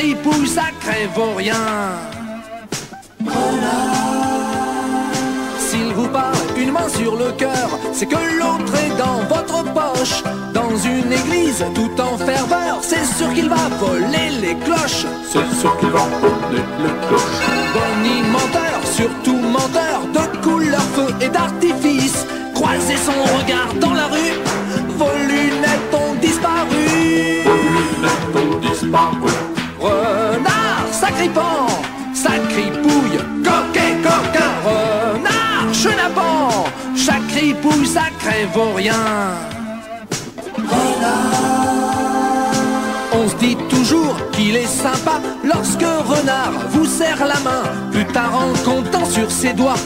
cripouille, ça crève au rien. S'il vous parle une main sur le cœur, c'est que l'autre est dans votre poche. Dans une église tout en ferveur, c'est sûr qu'il va voler les cloches. C'est sûr qu'il va voler les cloches. Bonnie menteur, surtout menteur, de couleur, feu et d'artifice. Croiser son regard dans la rue, vos lunettes ont disparu. Vos lunettes ont disparu. Renard, sacripant, sacripouille, coquet, coquin. Renard, chenapan, chaque cripouille, ça crève au rien. On se dit toujours qu'il est sympa lorsque Renard vous serre la main. Plus tard en comptant sur ses doigts,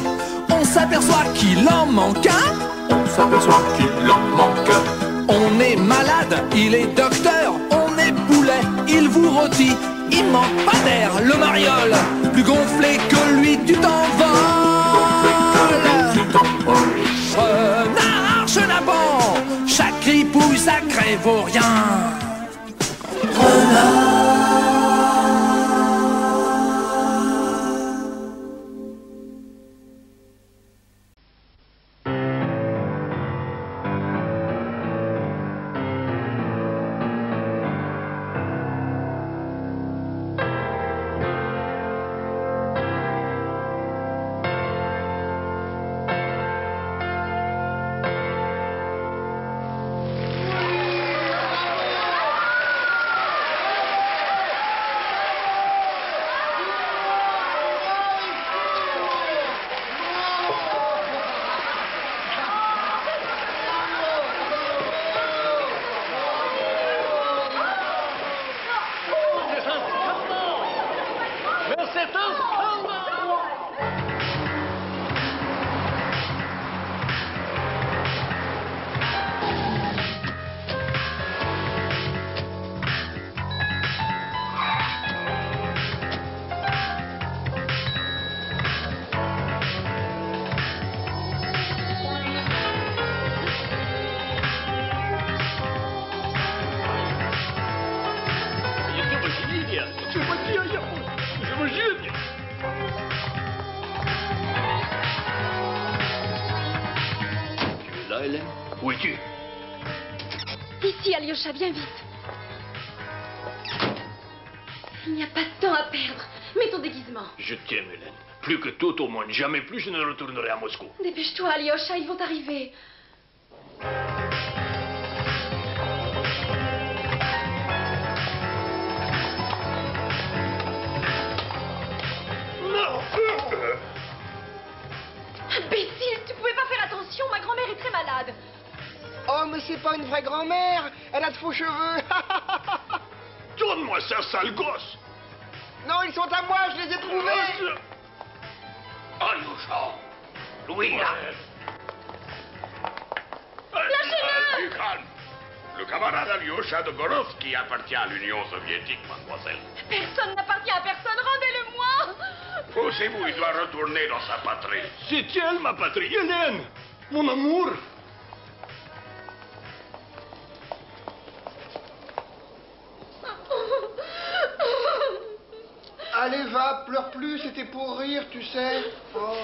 on s'aperçoit qu'il en manque un. On s'aperçoit qu'il en manque un. On est malade, il est docteur. On est poulet, il vous rôtit. Il manque pas d'air, le mariole. Plus gonflé que lui, tu t'envoles. Renard, chenapan, chaque cripouille, ça crève au rien. Où es-tu? Ici, Alyosha, viens vite. Il n'y a pas de temps à perdre. Mets ton déguisement. Je t'aime, Hélène. Plus que tout au monde. Jamais plus je ne retournerai à Moscou. Dépêche-toi, Alyosha, ils vont arriver. Non! Imbécile, tu pouvais pas faire attention, ma grand-mère est très malade. Oh, mais c'est pas une vraie grand-mère. Elle a de faux cheveux. Donne-moi ça, sale gosse! Non, ils sont à moi, je les ai trouvés. Alyosha! Louis, là! Lâchez-le! Du calme! Le camarade Alyosha de Gorovski appartient à l'Union soviétique, mademoiselle. Personne n'appartient à personne, rendez-le-moi! Poussez-vous, il doit retourner dans sa patrie. C'est elle, ma patrie, Hélène! Mon amour! Allez, va, pleure plus, c'était pour rire, tu sais. Oh.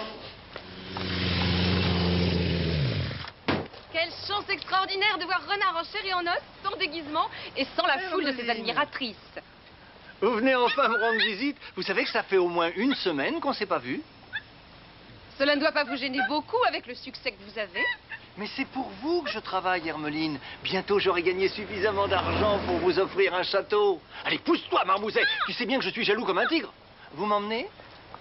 Quelle chance extraordinaire de voir Renard en chair et en os, sans déguisement et sans la foule de ses admiratrices. Vous venez enfin me rendre visite. Vous savez que ça fait au moins une semaine qu'on s'est pas vus. Cela ne doit pas vous gêner beaucoup avec le succès que vous avez. Mais c'est pour vous que je travaille, Hermeline. Bientôt, j'aurai gagné suffisamment d'argent pour vous offrir un château. Allez, pousse-toi, Marmouzet. Tu sais bien que je suis jaloux comme un tigre. Vous m'emmenez?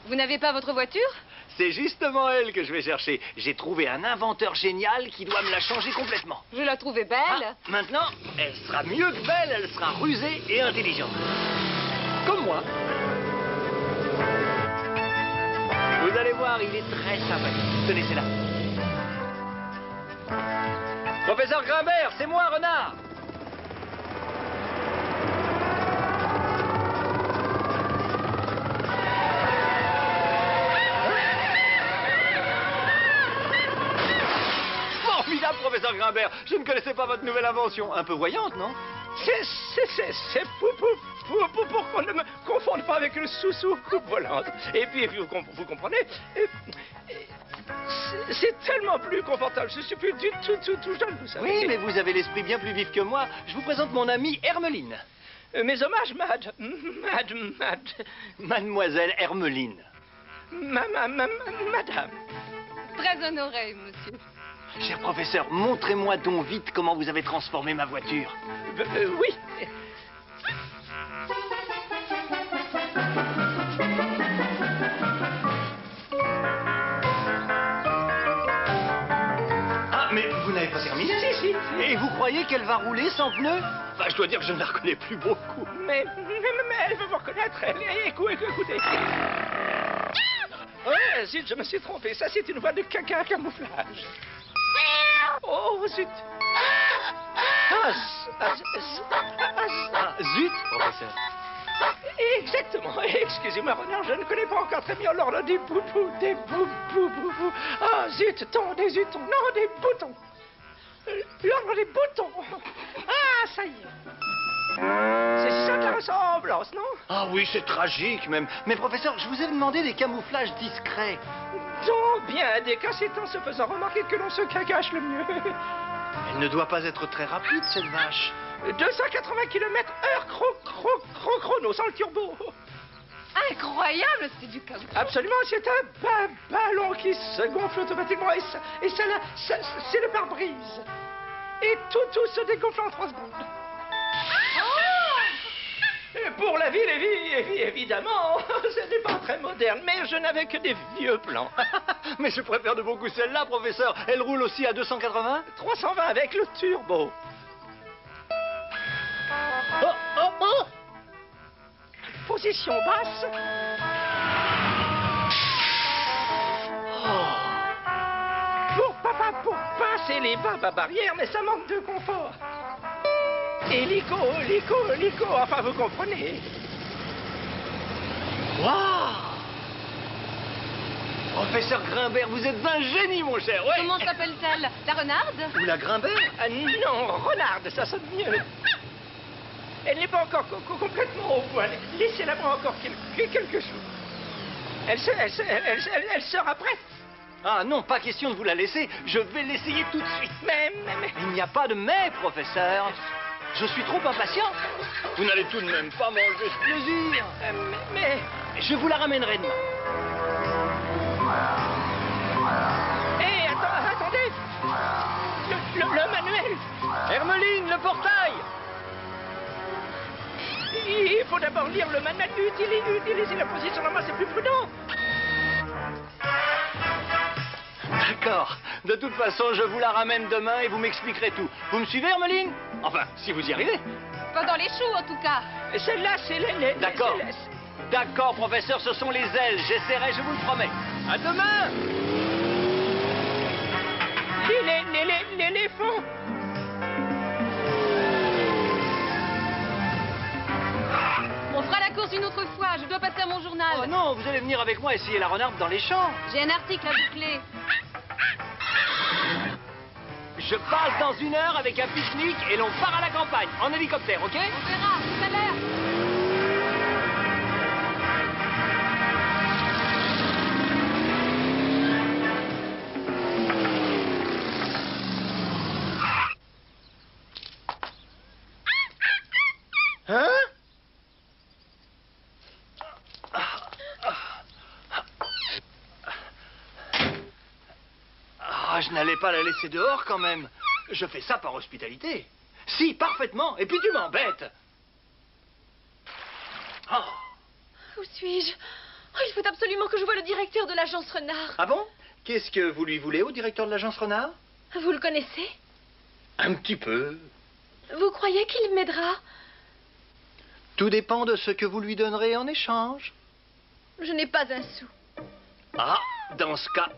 Vous n'avez pas votre voiture? C'est justement elle que je vais chercher. J'ai trouvé un inventeur génial qui doit me la changer complètement. Je la trouvais belle. Ah, maintenant, elle sera mieux que belle. Elle sera rusée et intelligente. Comme moi. Vous allez voir, il est très sympathique. Tenez, c'est là. Professeur Grimbert, c'est moi, Renard. Formidable, professeur Grimbert. Je ne connaissais pas votre nouvelle invention. Un peu voyante, non? C'est pour qu'on ne me confonde pas avec une sous-coupe volante. Et puis, vous comprenez, c'est tellement plus confortable. Je suis plus du tout jeune, vous savez. Oui, mais vous avez l'esprit bien plus vif que moi. Je vous présente mon amie Hermeline. Mes hommages, Mademoiselle Hermeline. Madame. Très honoré, monsieur. Cher professeur, montrez-moi donc vite comment vous avez transformé ma voiture. Oui. Ah, mais vous n'avez pas terminé? Si. Et vous croyez qu'elle va rouler sans pneus? Enfin, je dois dire que je ne la reconnais plus beaucoup. Mais elle veut me reconnaître. Écoutez. Oh, zut, je me suis trompé. Ça, c'est une voie de caca camouflage. Oh, zut. Zut, professeur. Exactement. Excusez-moi, Renard, je ne connais pas encore très bien l'ordre des boubous. Ah, zut, des utons. Non, des boutons. L'ordre des boutons. Ah, ça y est. C'est ça de la ressemblance, non? Ah oui, c'est tragique même. Mais professeur, je vous ai demandé des camouflages discrets. Donc, bien, des cas, c'est en se faisant remarquer que l'on se cache le mieux. Elle ne doit pas être très rapide, cette vache. 280 km/h chrono, sans le turbo. Incroyable, c'est du caoutchouc. Absolument, c'est un ballon qui se gonfle automatiquement et c'est le pare-brise. Et tout se dégonfle en 3 secondes. Et pour la ville, évidemment, ce n'est pas très moderne, mais je n'avais que des vieux plans. Mais je préfère de beaucoup celle-là, professeur. Elle roule aussi à 280? 320 avec le turbo. Oh! Position basse. Pour passer les barrières, mais ça manque de confort. Hélico, enfin vous comprenez. Waouh! Professeur Grimbert, vous êtes un génie, mon cher, ouais. Comment s'appelle-t-elle? La renarde? Ou la Grimbert? Ah non, renarde, ça sonne mieux. Elle n'est pas encore complètement au point. Laissez-la moi encore quelque chose. Elle sera prête. Ah non, pas question de vous la laisser. Je vais l'essayer tout de suite. Mais... Il n'y a pas de mais, professeur. Je suis trop impatient. Vous n'allez tout de même pas manger ce plaisir. Mais... Je vous la ramènerai demain. Hé, attendez. Le manuel. Hermeline, le portail. Il faut d'abord lire le manuel. Utiliser la position normale, c'est plus prudent. D'accord. De toute façon, je vous la ramène demain et vous m'expliquerez tout. Vous me suivez, Hermeline? Enfin, si vous y arrivez. Pas dans les choux, en tout cas. Celle-là, c'est les... D'accord. D'accord, professeur, ce sont les ailes. J'essaierai, je vous le promets. À demain. L'éléphant. On fera la course une autre fois. Je dois passer à mon journal. Oh non, vous allez venir avec moi essayer la renarde dans les champs. J'ai un article à boucler. Je passe dans 1 heure avec un pique-nique et l'on part à la campagne, en hélicoptère, ok? On verra, tout à l'heure. Hein? Ah, je n'allais pas la laisser dehors quand même. Je fais ça par hospitalité. Si, parfaitement. Et puis tu m'embêtes. Oh. Où suis-je? Oh, il faut absolument que je voie le directeur de l'agence Renard. Ah bon? Qu'est-ce que vous lui voulez au directeur de l'agence Renard? Vous le connaissez? Un petit peu. Vous croyez qu'il m'aidera? Tout dépend de ce que vous lui donnerez en échange. Je n'ai pas un sou. Ah, dans ce cas,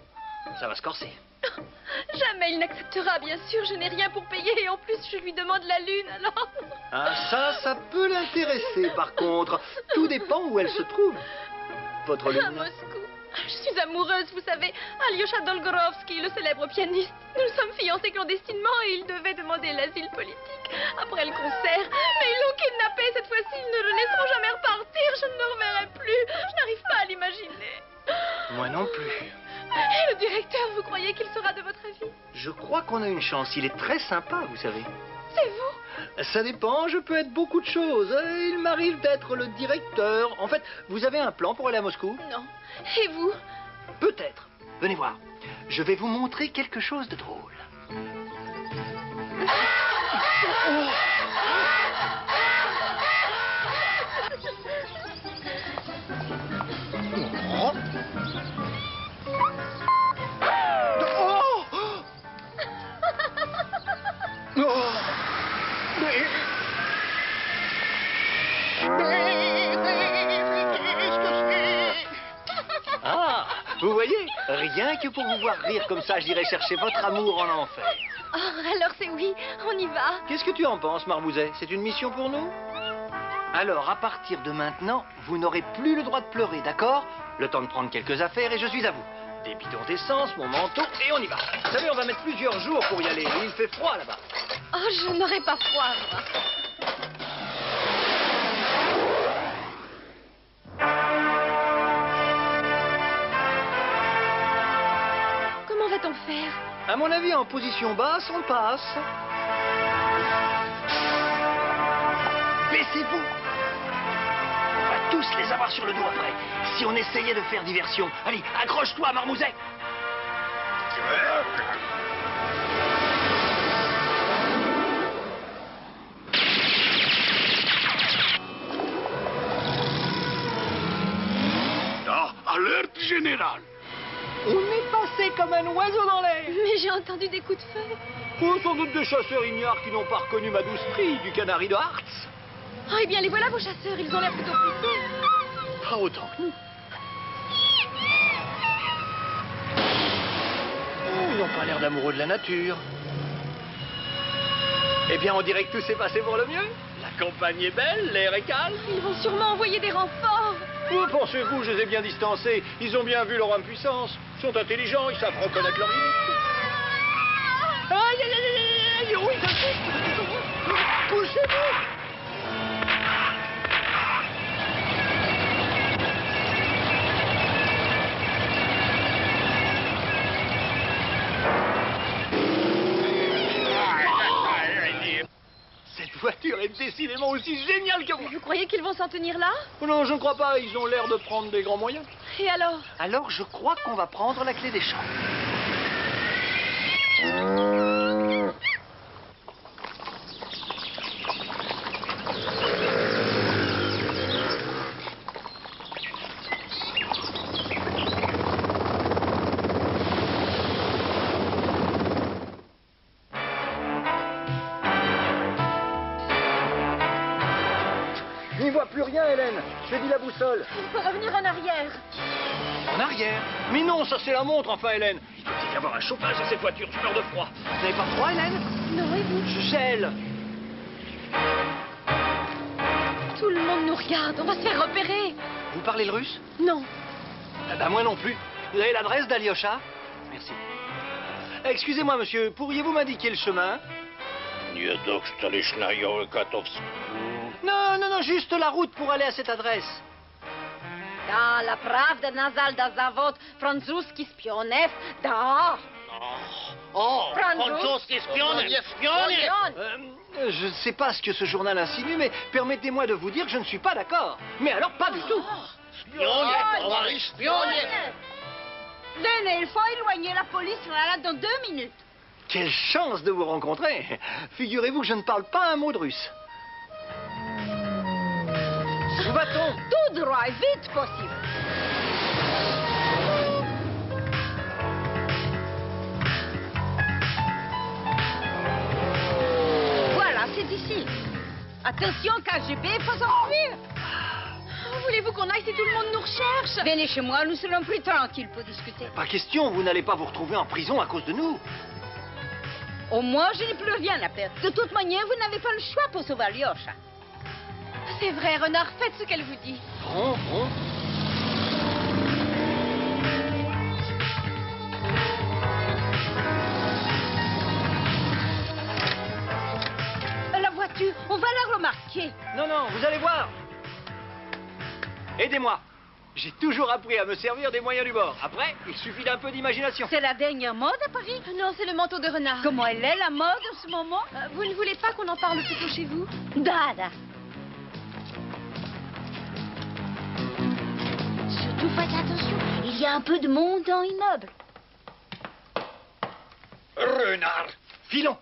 ça va se corser. Jamais il n'acceptera, bien sûr. Je n'ai rien pour payer et en plus je lui demande la lune, alors... Ah, ça peut l'intéresser par contre. Tout dépend où elle se trouve. Votre À lune. Moscou. Je suis amoureuse, vous savez. Alyosha Dolgorovski, le célèbre pianiste. Nous nous sommes fiancés clandestinement et il devait demander l'asile politique après le concert. Mais ils l'ont kidnappé cette fois-ci. Ils ne le laisseront jamais repartir. Je ne le reverrai plus. Je n'arrive pas à l'imaginer. Moi non plus. Et le directeur, vous croyez qu'il sera de votre avis? Je crois qu'on a une chance. Il est très sympa, vous savez. C'est vous? Ça dépend, je peux être beaucoup de choses. Il m'arrive d'être le directeur. En fait, vous avez un plan pour aller à Moscou? Non. Et vous? Peut-être. Venez voir. Je vais vous montrer quelque chose de drôle. Oh. Ah, vous voyez, rien que pour vous voir rire comme ça, j'irai chercher votre amour en enfer. Oh, alors c'est oui, on y va. Qu'est-ce que tu en penses, Marmouzet? C'est une mission pour nous? Alors, à partir de maintenant, vous n'aurez plus le droit de pleurer, d'accord? Le temps de prendre quelques affaires et je suis à vous. Des bidons d'essence, mon manteau, et on y va. Vous savez, on va mettre plusieurs jours pour y aller. Il fait froid là-bas. Oh, je n'aurai pas froid, moi. Comment va-t-on faire? À mon avis, en position basse, on passe. Baissez-vous. On va tous les avoir sur le dos après. Si on essayait de faire diversion. Allez, accroche-toi, Marmouzet. Ah, alerte générale. On est passé comme un oiseau dans l'air. Mais j'ai entendu des coups de feu. Oh, sans doute des chasseurs ignares qui n'ont pas reconnu ma douce fille du canari de Hartz. Oh, eh bien, les voilà, vos chasseurs. Ils ont l'air plutôt pressés. Pas autant que nous. Ils n'ont pas l'air d'amoureux de la nature. Eh bien, on dirait que tout s'est passé pour le mieux. La campagne est belle, l'air est calme. Ils vont sûrement envoyer des renforts. Où pensez-vous? Je les ai bien distancés. Ils ont bien vu leur impuissance. Ils sont intelligents, ils savent reconnaître leurs limites. Aïe, aïe, aïe, aïe, aïe, oui, couchez-vous. Cette voiture est décidément aussi géniale que moi. Vous croyez qu'ils vont s'en tenir là? Oh non, je ne crois pas. Ils ont l'air de prendre des grands moyens. Et alors? Alors, je crois qu'on va prendre la clé des champs. Je n'y vois plus rien, Hélène. J'ai dit la boussole. Il faut revenir en arrière. En arrière? Mais non, ça c'est la montre, enfin, Hélène. Il doit y avoir un chauffage dans cette voiture. Je meurs de froid. Vous n'avez pas froid, Hélène? Non, et vous? Je gèle. Tout le monde nous regarde. On va se faire repérer. Vous parlez le russe? Non. Eh ben, moi non plus. Vous avez l'adresse d'Alyosha? Merci. Excusez-moi, monsieur. Pourriez-vous m'indiquer le chemin? Non, non, non, juste la route pour aller à cette adresse. Да, la правда назал да завод французский спионов, да. Oh, Французский je ne sais pas ce que ce journal insinue, mais permettez-moi de vous dire que je ne suis pas d'accord. Mais alors, pas du tout. Venez, il faut éloigner la police là dans 2 minutes. Quelle chance de vous rencontrer. Figurez-vous que je ne parle pas un mot de russe. Où va-t-on? Tout droit, vite possible. Voilà, c'est ici. Attention, KGB, il faut s'enfuir. Voulez-vous qu'on aille si tout le monde nous recherche? Venez chez moi, nous serons plus tranquilles pour discuter. Pas question, vous n'allez pas vous retrouver en prison à cause de nous. Au moins, je n'ai plus rien à perdre. De toute manière, vous n'avez pas le choix pour sauver Alyosha. C'est vrai, Renard, faites ce qu'elle vous dit. Bon, bon. maintenant, vous allez voir. Aidez-moi. J'ai toujours appris à me servir des moyens du bord. Après, il suffit d'un peu d'imagination. C'est la dernière mode à Paris? Non, c'est le manteau de renard. Comment elle est, la mode, en ce moment? Vous ne voulez pas qu'on en parle plutôt chez vous? Dada. Surtout faites attention, il y a un peu de monde dans l'immeuble. Renard. Filons.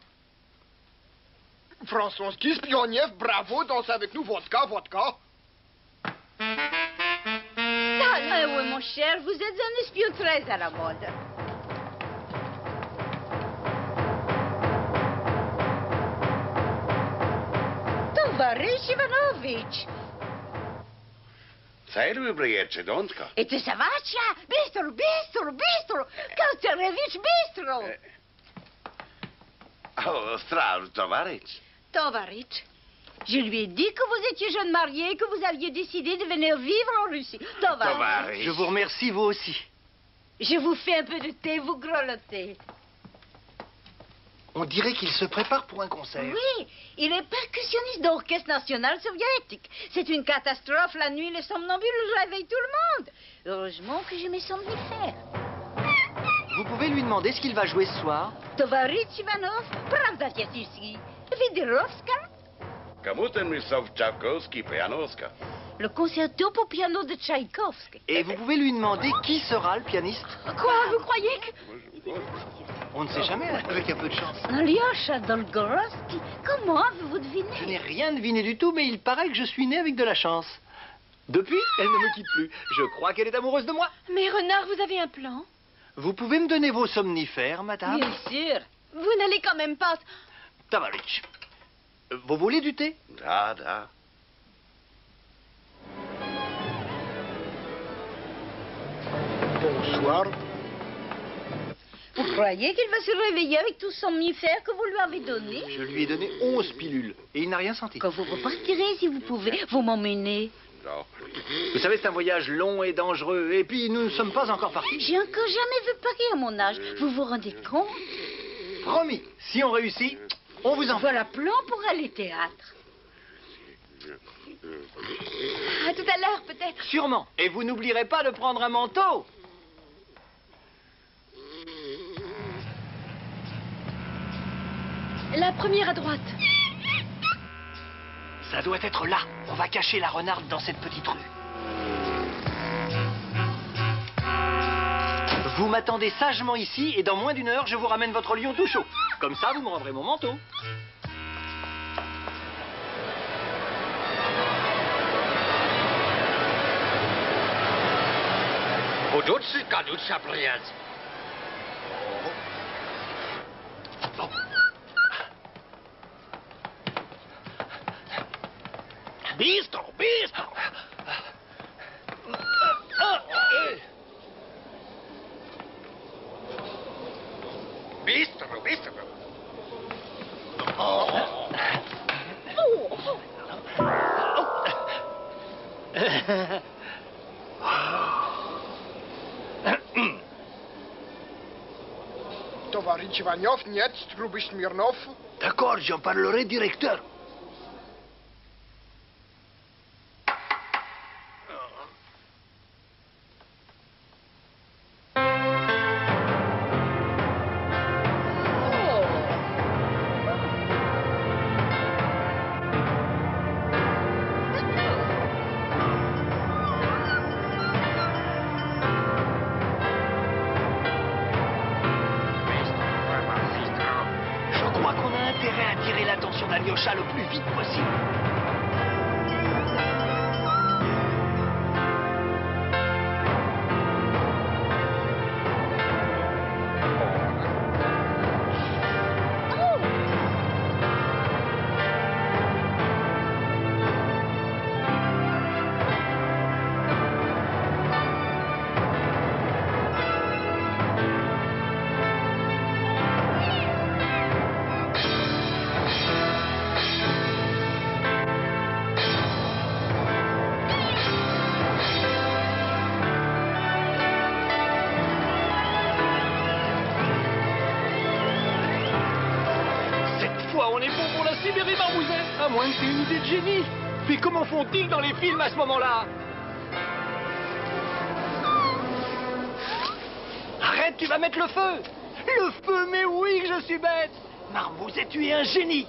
François Spioniev, bravo, danse avec nous, vodka, vodka. Ah oui, mon cher, vous êtes un espion très à la mode. Tovarich Ivanovich. Salut, Brietchedonska. Это Савача? Быстро, быстро, быстро! Калтеревич, быстро! Oh, Strauss, Tovarich. Tovarich, je lui ai dit que vous étiez jeune marié et que vous aviez décidé de venir vivre en Russie. Tovarich. Je vous remercie, vous aussi. Je vous fais un peu de thé, vous grelottez. On dirait qu'il se prépare pour un concert. Oui, il est percussionniste d'Orchestre National Soviétique. C'est une catastrophe. La nuit, les somnambules réveillent tout le monde. Heureusement que j'ai mes somnifères. Vous pouvez lui demander ce qu'il va jouer ce soir? Tovarich Ivanov, правда ici. Viderovska. Кому ты мисов Tchaikovsky, Pianoska? Le concerto pour piano de Tchaïkovski. Et vous pouvez lui demander qui sera le pianiste? Quoi, vous croyez que... On ne sait jamais, avec un peu de chance. Alyosha Dolgorovski, comment avez-vous deviné? Je n'ai rien deviné du tout, mais il paraît que je suis né avec de la chance. Depuis, elle ne me quitte plus. Je crois qu'elle est amoureuse de moi. Mais Renard, vous avez un plan? Vous pouvez me donner vos somnifères, madame? Bien sûr. Vous n'allez quand même pas... Tavarich. Vous voulez du thé? Da, da. Bonsoir. Vous croyez qu'il va se réveiller avec tout son somnifère que vous lui avez donné? Je lui ai donné 11 pilules et il n'a rien senti. Quand vous repartirez, si vous pouvez, vous m'emmenez. Non. Vous savez, c'est un voyage long et dangereux. Et puis, nous ne sommes pas encore partis. J'ai encore jamais vu Paris à mon âge. Vous vous rendez compte? Promis, si on réussit, on vous envoie. Voilà plan pour aller au théâtre. À tout à l'heure, peut-être. Sûrement. Et vous n'oublierez pas de prendre un manteau. La première à droite. Ça doit être là. On va cacher la renarde dans cette petite rue. Vous m'attendez sagement ici et dans moins d'une heure, je vous ramène votre lion tout chaud. Comme ça, vous me rendrez mon manteau. Bistro, bistro. Bistro, bistro. Tovarich Ivanov, нет, Struby Smirnov. D'accord, j'en parlerai directeur. Alyosha le plus vite possible. On est bon pour la Sibérie, Marmouzet. À moins que c'est une idée de génie. Mais comment font-ils dans les films à ce moment-là? Arrête, tu vas mettre le feu! Le feu, mais oui que je suis bête! Marmouzet, tu es un génie!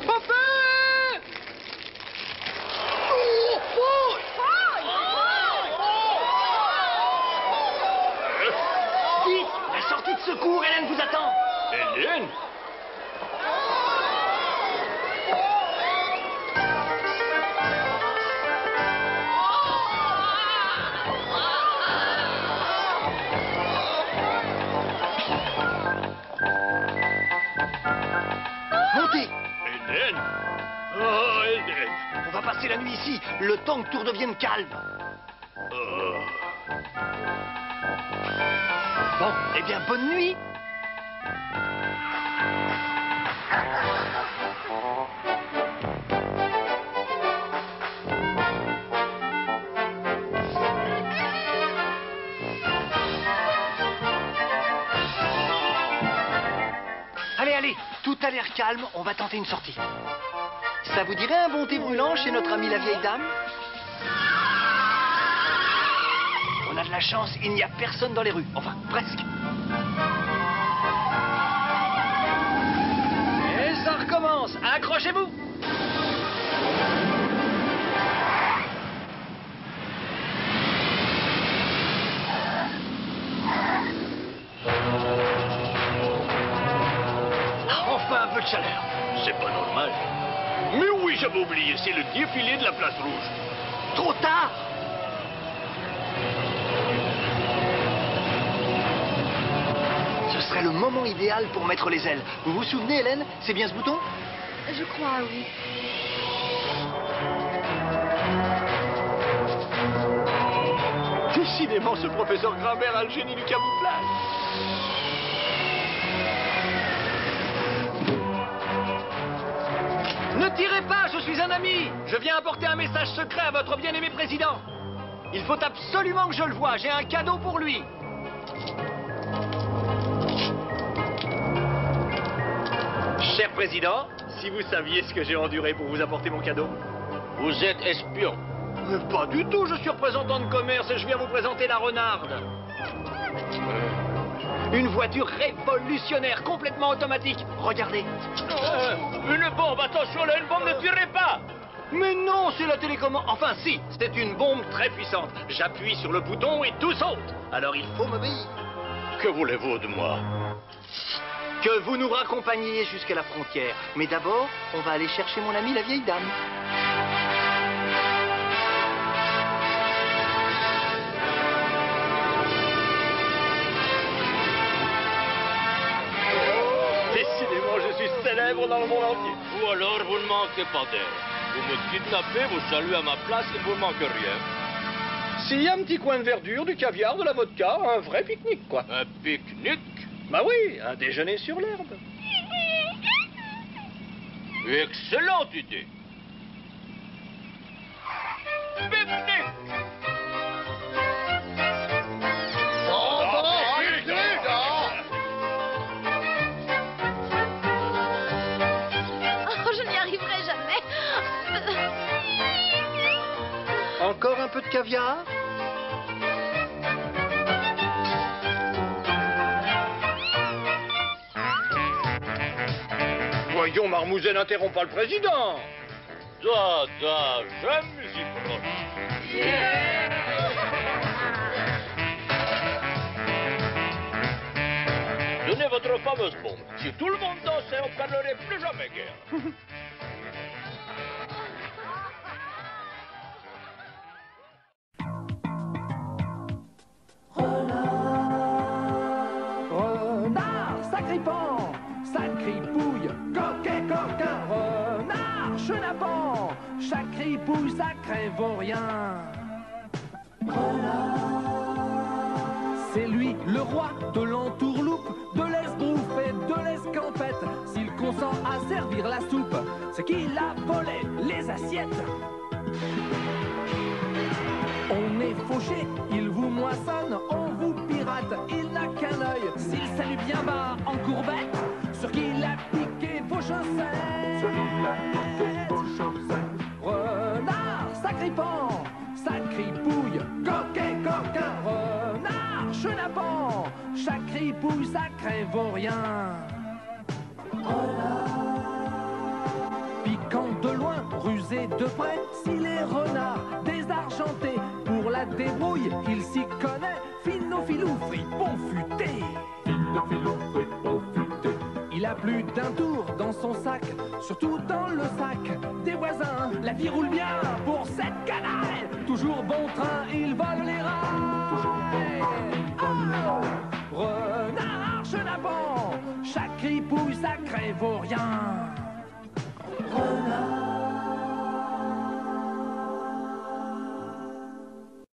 Au feu! Oh, oh! Vite! La sortie de secours, Hélène vous attend! Hélène? Montez! Hélène? Oh, Hélène! On va passer la nuit ici, le temps que tout redevienne calme. Oh. Bon, eh bien, bonne nuit! Allez, allez, tout a l'air calme, on va tenter une sortie. Ça vous dirait un bon thé brûlant chez notre amie la vieille dame? On a de la chance, il n'y a personne dans les rues. Enfin, presque. Et ça recommence. Accrochez-vous. Enfin un peu de chaleur. C'est pas normal. Mais oui, j'avais oublié, c'est le défilé de la place rouge. Trop tard. Ce serait le moment idéal pour mettre les ailes. Vous vous souvenez, Hélène? C'est bien ce bouton? Je crois, oui. Décidément, ce professeur Grimbert a le génie du camouflage. Ne tirez pas, je suis un ami. Je viens apporter un message secret à votre bien-aimé président. Il faut absolument que je le voie. J'ai un cadeau pour lui. Cher président, si vous saviez ce que j'ai enduré pour vous apporter mon cadeau. Vous êtes espion. Mais pas du tout, je suis représentant de commerce et je viens vous présenter la Renarde. Une voiture révolutionnaire, complètement automatique. Regardez. Une bombe, attention là, une bombe, ne tirez pas! Mais non, c'est la télécommande. Enfin si, c'est une bombe très puissante. J'appuie sur le bouton et tout saute. Alors il faut m'obéir. Que voulez-vous de moi? Que vous nous raccompagniez jusqu'à la frontière. Mais d'abord, on va aller chercher mon amie la vieille dame. Décidément, je suis célèbre dans le monde entier. Ou alors vous ne manquez pas d'air. Vous me kidnappez, vous saluez à ma place, il ne vous manque rien. Si, un petit coin de verdure, du caviar, de la vodka, un vrai pique-nique, quoi. Un pique-nique? Bah oui, un déjeuner sur l'herbe. Excellente idée. Pique-nique! Oh, je n'y arriverai jamais. Encore un peu de caviar? Voyons, Marmouzet, n'interrompt pas le président. J'aime musique proche. Donnez votre fameuse bombe. Si tout le monde dansait, on parlerait plus jamais guerre. Renard, sacripant, sacripouille, coquet, coquin, renard, chenapan, sacripouille, sacré vaurien. Renard, c'est lui, le roi de l'entourloupe, de l'esbrouffe et de l'escampette. S'il consent à servir la soupe, c'est qu'il a volé les assiettes. On est fauché, il vous moissonne, on vous pirate, il n'a aucun œil. S'il salue bien bas en courbette, sur qu'il a piqué vos chaussettes. Sur qu'il a piqué vos chaussettes. Renard, sacripant, sacripouille, coquet, coquin. Renard, chenapan, sacripouille, sacré vaurien. Piquant de loin, rusé de près, s'il est renard, désargenté, pour la débrouille, il s'y connaît, finofilou, fripon futé. Finofilou, fripon futé. Il a plus d'un tour dans son sac, surtout dans le sac des voisins. La vie roule bien pour cette canaille, toujours bon train, il vole les rails. Oh, renard, chenapan, chaque ripouille, sacré vaurien.